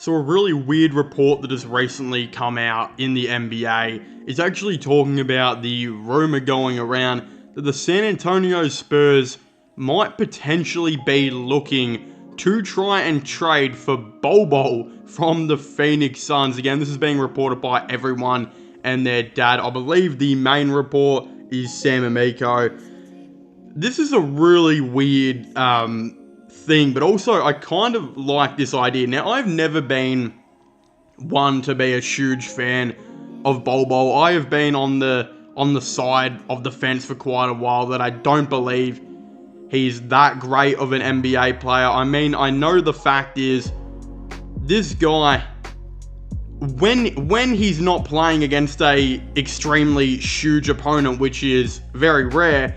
So a really weird report that has recently come out in the NBA is actually talking about the rumor going around that the San Antonio Spurs might potentially be looking to try and trade for Bol Bol from the Phoenix Suns. Again, this is being reported by everyone and their dad. I believe the main report is Sam Amico. This is a really weird thing, but also I kind of like this idea. Now, I've never been one to be a huge fan of Bol Bol. I have been on the side of the fence for quite a while that I don't believe he's that great of an NBA player. I mean, I know the fact is this guy, when he's not playing against a extremely huge opponent, which is very rare,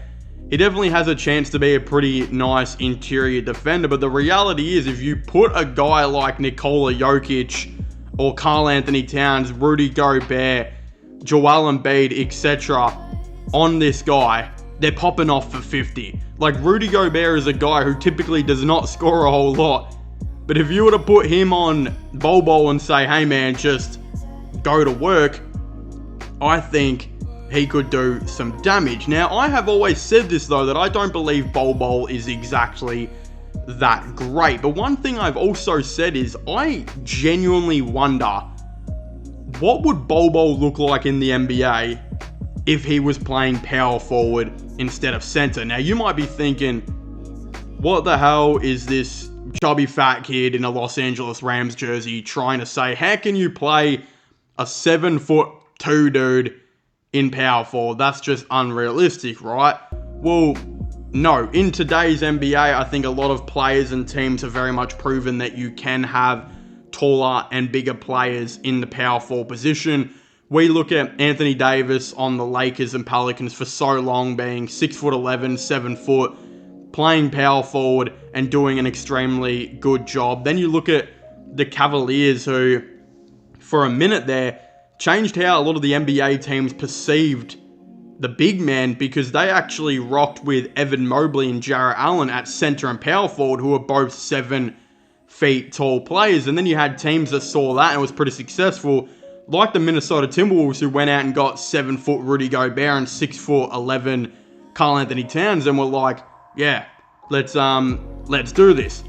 he definitely has a chance to be a pretty nice interior defender. But the reality is, if you put a guy like Nikola Jokic or Karl Anthony Towns, Rudy Gobert, Joel Embiid, etc. on this guy, they're popping off for 50. Like, Rudy Gobert is a guy who typically does not score a whole lot. But if you were to put him on Bol Bol and say, hey man, just go to work, I think he could do some damage. Now, I have always said this though, that I don't believe Bol Bol is exactly that great. But one thing I've also said is I genuinely wonder, what would Bol Bol look like in the NBA if he was playing power forward instead of center? Now, you might be thinking, what the hell is this chubby fat kid in a Los Angeles Rams jersey trying to say? How can you play a 7'2" dude in power forward? That's just unrealistic, right? Well, no. In today's NBA, I think a lot of players and teams have very much proven that you can have taller and bigger players in the power forward position. We look at Anthony Davis on the Lakers and Pelicans for so long being 6'11", 7 foot, playing power forward and doing an extremely good job. Then you look at the Cavaliers, who for a minute there changed how a lot of the NBA teams perceived the big man, because they actually rocked with Evan Mobley and Jarrett Allen at center and power forward, who are both 7 feet tall players. And then you had teams that saw that and was pretty successful, like the Minnesota Timberwolves, who went out and got 7 foot Rudy Gobert and 6'11" Karl Anthony Towns, and were like, yeah, let's do this.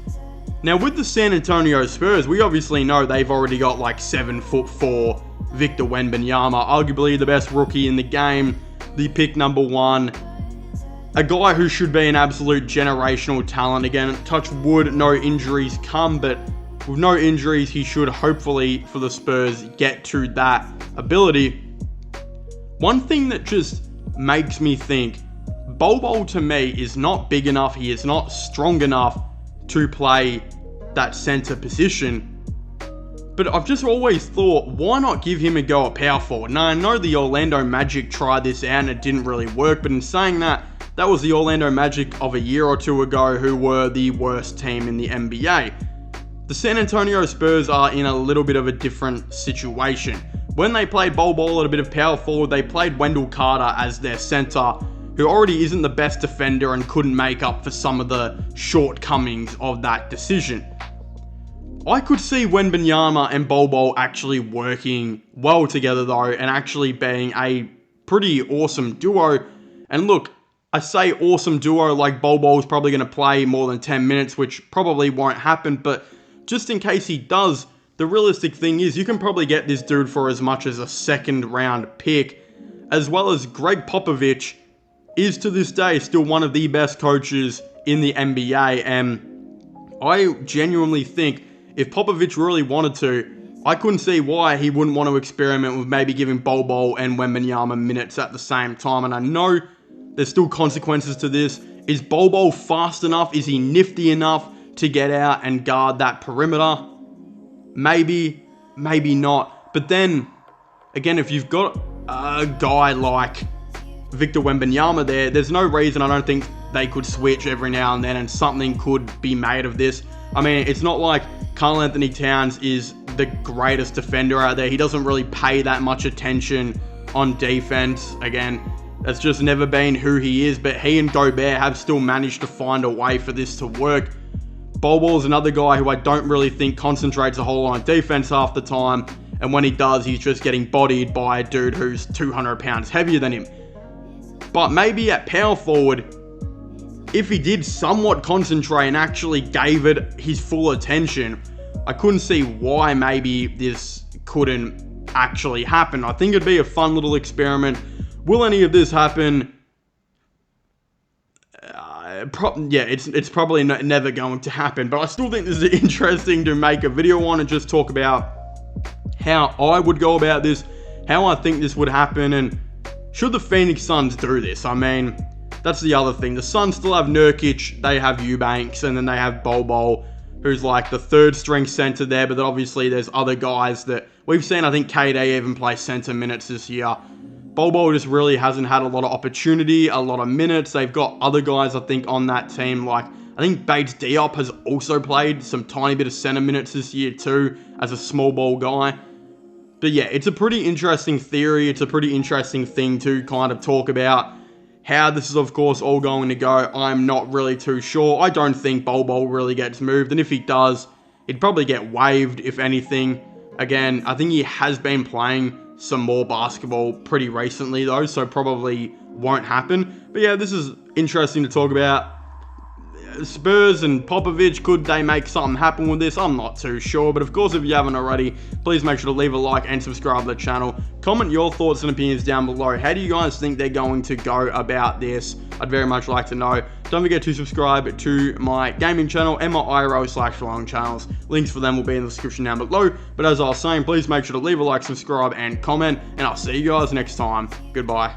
Now, with the San Antonio Spurs, we obviously know they've already got like 7'4" Victor Wembanyama, arguably the best rookie in the game, the pick number 1, a guy who should be an absolute generational talent. Again, touch wood, no injuries come, but with no injuries, he should hopefully, for the Spurs, get to that ability. One thing that just makes me think, Bol Bol to me is not big enough, he is not strong enough to play that center position. But I've just always thought, why not give him a go at power forward? Now, I know the Orlando Magic tried this out and it didn't really work, but in saying that, that was the Orlando Magic of a year or two ago, who were the worst team in the NBA. The San Antonio Spurs are in a little bit of a different situation. When they played Bol Bol at a bit of power forward, they played Wendell Carter as their center, who already isn't the best defender and couldn't make up for some of the shortcomings of that decision. I could see Wembanyama and Bol Bol actually working well together though, and actually being a pretty awesome duo. And look, I say awesome duo like Bol Bol is probably going to play more than 10 minutes, which probably won't happen, but just in case he does, the realistic thing is you can probably get this dude for as much as a 2nd round pick, as well as Greg Popovich is to this day still one of the best coaches in the NBA, and I genuinely think if Popovich really wanted to, I couldn't see why he wouldn't want to experiment with maybe giving Bol Bol and Wembanyama minutes at the same time. And I know there's still consequences to this. Is Bol Bol fast enough? Is he nifty enough to get out and guard that perimeter? Maybe, maybe not. But then, again, if you've got a guy like Victor Wembanyama there, there's no reason I don't think they could switch every now and then and something could be made of this. I mean, it's not like Karl Anthony Towns is the greatest defender out there. He doesn't really pay that much attention on defense. Again, that's just never been who he is. But he and Gobert have still managed to find a way for this to work. Bol Bol is another guy who I don't really think concentrates a whole lot on defense half the time. And when he does, he's just getting bodied by a dude who's 200 pounds heavier than him. But maybe at power forward, if he did somewhat concentrate and actually gave it his full attention, I couldn't see why maybe this couldn't actually happen. I think it'd be a fun little experiment. Will any of this happen? It's probably never going to happen, but I still think this is interesting to make a video on and just talk about how I would go about this, how I think this would happen, and should the Phoenix Suns do this? I mean, that's the other thing. The Suns still have Nurkic, they have Eubanks, and then they have Bol Bol, who's like the third string center there, but then obviously there's other guys that we've seen. I think KD even play center minutes this year. Bol Bol just really hasn't had a lot of opportunity, a lot of minutes. They've got other guys, I think, on that team. Like, I think Bates Diop has also played some tiny bit of center minutes this year too, as a small ball guy. But yeah, it's a pretty interesting theory. It's a pretty interesting thing to kind of talk about. How this is, of course, all going to go, I'm not really too sure. I don't think Bol Bol really gets moved. And if he does, he'd probably get waived, if anything. Again, I think he has been playing some more basketball pretty recently though, so probably won't happen. But yeah, this is interesting to talk about. Spurs and Popovich, could they make something happen with this? I'm not too sure, but of course, if you haven't already, please make sure to leave a like and subscribe to the channel. Comment your thoughts and opinions down below. How do you guys think they're going to go about this? I'd very much like to know. Don't forget to subscribe to my gaming channel and my IRL/vlog channels. Links for them will be in the description down below. But as I was saying, please make sure to leave a like, subscribe, and comment, and I'll see you guys next time. Goodbye.